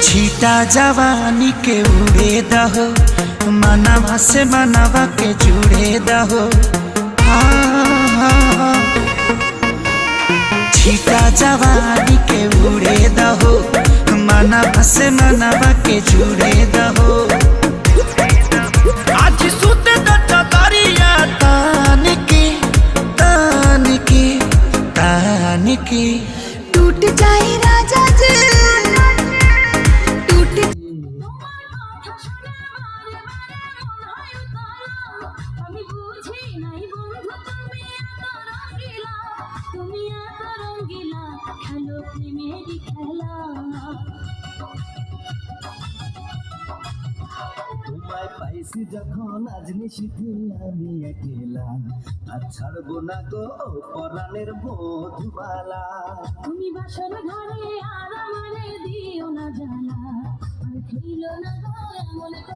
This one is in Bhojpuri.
छीटा जवानी के उड़े दहो, मनवा से मनवा के जुड़े दहो। छीटा जवानी के उड़े दहो, मनवा से मनवा के जुड़े दहो। आज सुते दरिया तान की तान की तान की टूट जाए राजा जी তোমায় পাইছি যখন আজ নিশিতে আমি একলা, আর ছাড়বো না গো পরাণের মধুবালা। তুমি বাসর ঘরে আর আমারে দিও না জ্বালা, আর খেলো না গো এমন